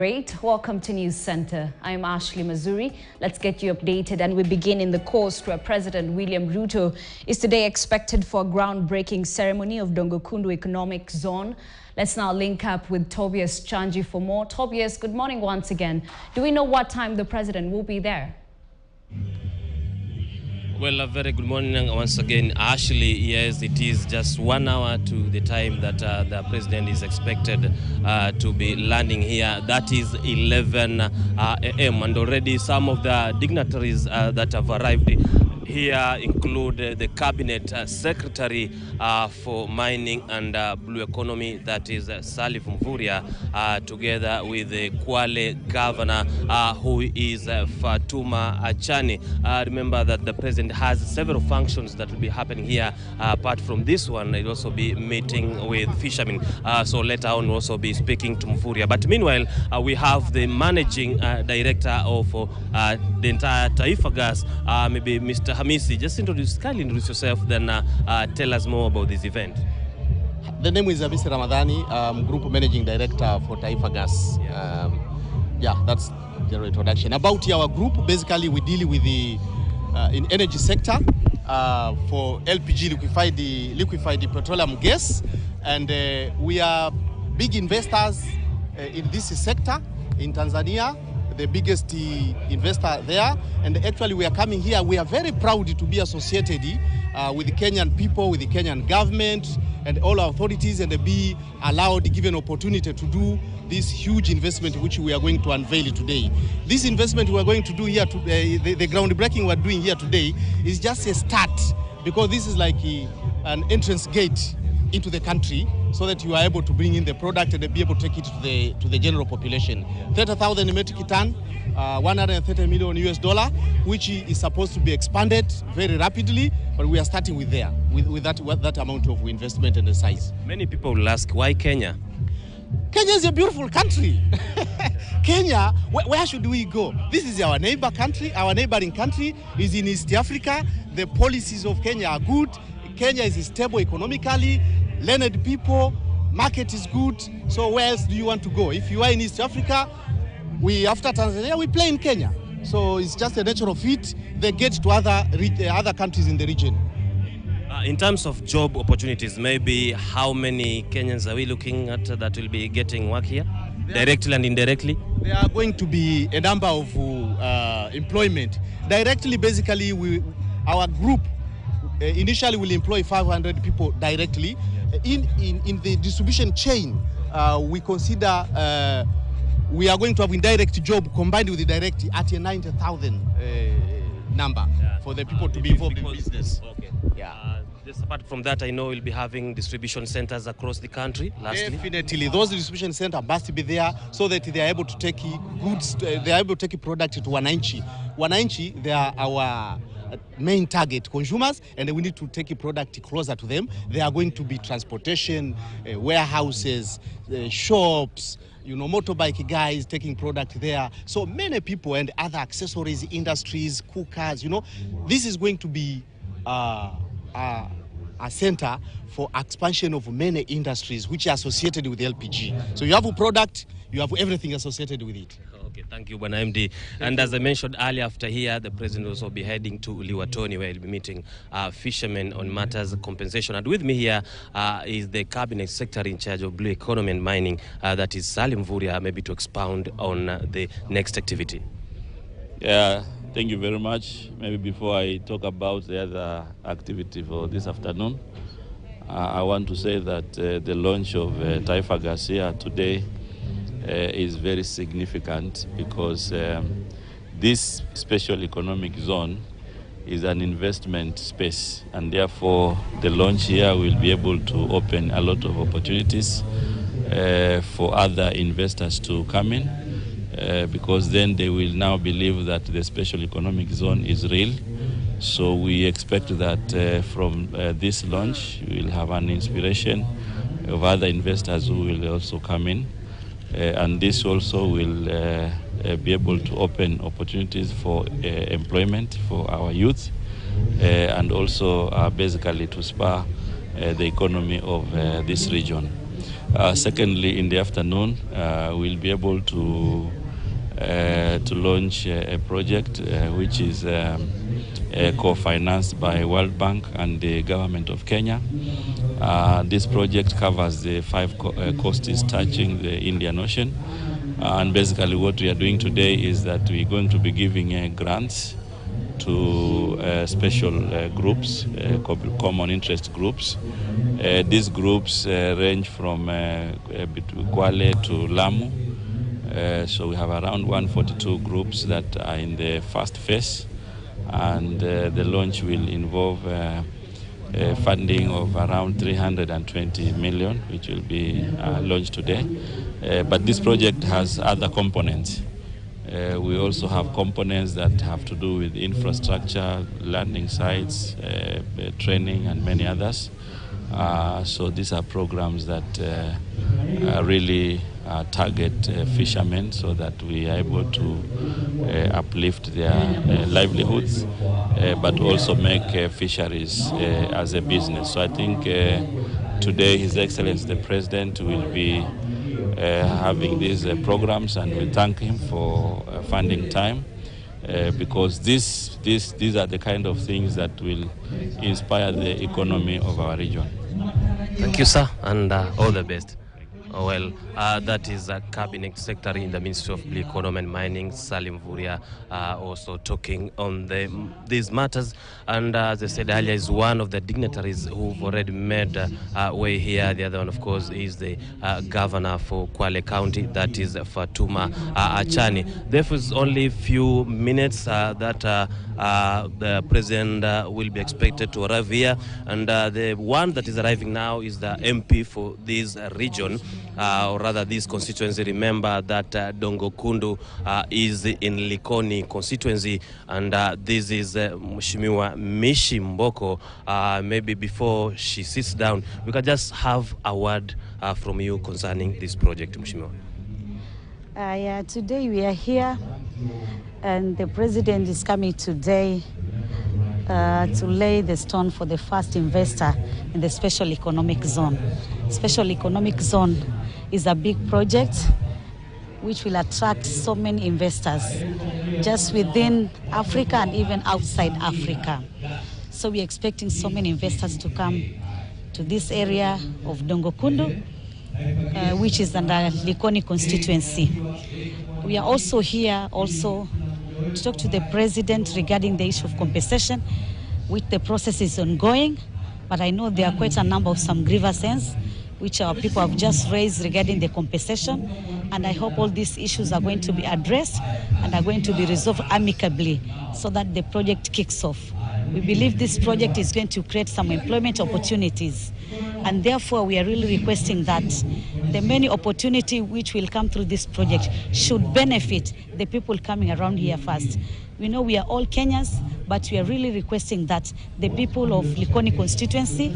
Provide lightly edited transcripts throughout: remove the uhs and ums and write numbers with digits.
Great. Welcome to News Center. I'm Ashley Mazuri. Let's get you updated, and we begin in the coast where President William Ruto is today expected for a groundbreaking ceremony of Dongo Kundu Economic Zone. Let's now link up with Tobias Chanji for more. Tobias, good morning once again. Do we know what time the president will be there? Well, a very good morning once again. Ashley, yes, it is just 1 hour to the time that the president is expected to be landing here. That is 11 a.m. And already some of the dignitaries that have arrived here include the cabinet secretary for mining and blue economy, that is Salif Mvurya, together with the Kwale governor, who is Fatuma Achani. Remember that the president has several functions that will be happening here. Apart from this one, he'll also be meeting with fishermen. So later on, we'll also be speaking to Mvurya. But meanwhile, we have the managing director of the entire Taifa Gas, maybe Mr. Hamisi. Just kindly introduce yourself, then tell us more about this event. The name is Mr. Ramadhani, Group Managing Director for Taifa Gas. Yeah, that's the introduction. About our group, basically we deal with the in energy sector for LPG, liquefied petroleum gas, and we are big investors in this sector in Tanzania, the biggest investor there. And actually we are coming here, we are very proud to be associated with the Kenyan people, with the Kenyan government and all our authorities, and be allowed, given opportunity to do this huge investment which we are going to unveil today. This investment we are going to do here, the groundbreaking we are doing here today, is just a start, because this is like an entrance gate into the country, so that you are able to bring in the product and be able to take it to the general population. 30,000 metric ton, $130 million US, which is supposed to be expanded very rapidly, but we are starting with that amount of investment and the size. Many people will ask, why Kenya? Kenya is a beautiful country. Kenya, where should we go? This is our neighbor country. Our neighboring country is in East Africa. The policies of Kenya are good. Kenya is stable economically, learned people, market is good. So where else do you want to go? If you are in East Africa, after Tanzania, we play in Kenya. So it's just a natural fit. They get to other countries in the region. In terms of job opportunities, maybe how many Kenyans are we looking at that will be getting work here, directly and indirectly? There are going to be a number of employment. Directly, basically, our group initially will employ 500 people directly. In the distribution chain, we consider we are going to have indirect job combined with the direct at a 90,000 number for the people to be involved in business. Okay. Yeah. Just apart from that, I know we'll be having distribution centers across the country. Lastly, definitely, those distribution centers must be there so that they are able to take goods. They are able to take product to Wananchi. Wananchi, they are our main target consumers, and we need to take a product closer to them. There are going to be transportation, warehouses, shops, motorbike guys taking product there. So many people and other accessories, industries, cookers, this is going to be a center for expansion of many industries which are associated with LPG. So you have a product, you have everything associated with it. Okay, thank you, Bwana MD. And as I mentioned earlier, after here, the president will also be heading to Liwatoni, where he'll be meeting fishermen on matters of compensation. And with me here is the cabinet secretary in charge of blue economy and mining, that is Salim Mvurya, maybe to expound on the next activity. Yeah, thank you very much. Maybe before I talk about the other activity for this afternoon, I want to say that the launch of Taifa Gas here today is very significant, because this special economic zone is an investment space, and therefore the launch here will be able to open a lot of opportunities for other investors to come in, because then they will now believe that the special economic zone is real. So we expect that from this launch we will have an inspiration of other investors who will also come in. And this also will be able to open opportunities for employment for our youth, and also basically to spur the economy of this region. Secondly, in the afternoon, we'll be able to launch a project which is co-financed by World Bank and the government of Kenya. This project covers the 5 coasties touching the Indian Ocean. And basically what we are doing today is that we're going to be giving grants to special groups, common interest groups. These groups range from Kwale to Lamu. So we have around 142 groups that are in the first phase, and the launch will involve funding of around 320 million, which will be launched today. But this project has other components. We also have components that have to do with infrastructure, landing sites, training, and many others. So these are programs that really target fishermen so that we are able to uplift their livelihoods, but also make fisheries as a business. So I think today His Excellency the President will be having these programs, and we thank him for funding time because these are the kind of things that will inspire the economy of our region. Thank you, sir, and all the best. Well, that is a Cabinet Secretary in the Ministry of Economy and Mining, Salim Vuria, also talking on these matters. And as I said earlier, is one of the dignitaries who've already made way here. The other one, of course, is the governor for Kwale County, that is Fatuma Achani. Therefore, it's only a few minutes that the president will be expected to arrive here. And the one that is arriving now is the MP for this region, or rather this constituency. Remember that Dongo Kundu is in Likoni constituency, and this is Mheshimiwa Mishi Mboko. Maybe before she sits down, we can just have a word from you concerning this project, Mheshimiwa. Yeah, today we are here, and the president is coming today to lay the stone for the first investor in the Special Economic Zone. Special Economic Zone is a big project which will attract so many investors just within Africa and even outside Africa. So we're expecting so many investors to come to this area of Dongo Kundu, which is under Likoni constituency. We are also here to talk to the president regarding the issue of compensation, which the process is ongoing, but I know there are quite a number of some grievances which our people have just raised regarding the compensation, and I hope all these issues are going to be addressed and are going to be resolved amicably so that the project kicks off. We believe this project is going to create some employment opportunities, and therefore we are really requesting that the many opportunities which will come through this project should benefit the people coming around here first. We know we are all Kenyans, but we are really requesting that the people of Likoni constituency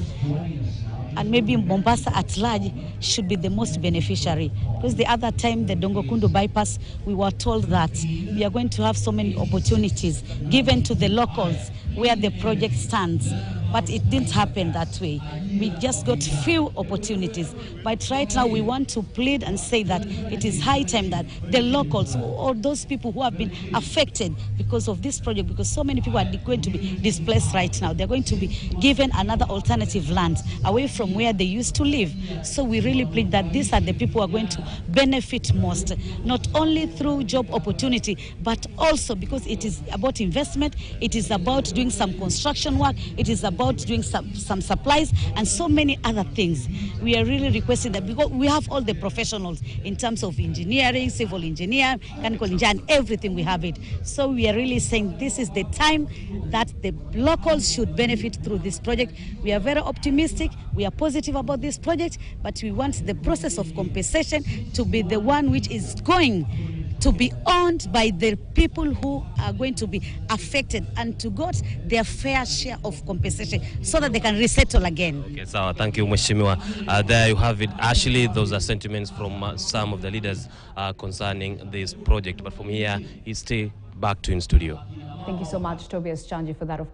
and maybe Mombasa at large should be the most beneficiary. Because the other time, the Dongo Kundu bypass, we were told that we are going to have so many opportunities given to the locals where the project stands. But it didn't happen that way. We just got few opportunities. But right now we want to plead and say that it is high time that the locals or those people who have been affected because of this project, because so many people are going to be displaced right now, they're going to be given another alternative land away from where they used to live. So we really plead that these are the people who are going to benefit most, not only through job opportunity, but also because it is about investment, it is about doing some construction work, it is about doing some supplies and so many other things. We are really requesting that because we have all the professionals in terms of engineering, civil engineer, mechanical engineer, and everything, we have it. So we are really saying this is the time that the locals should benefit through this project. We are very optimistic, we are positive about this project, but we want the process of compensation to be the one which is going to be owned by the people who are going to be affected and to get their fair share of compensation so that they can resettle again. Okay, so thank you, Mheshimiwa. There you have it. Actually, those are sentiments from some of the leaders concerning this project. But from here, it's still back to in studio. Thank you so much, Tobias Chanji, for that, of course.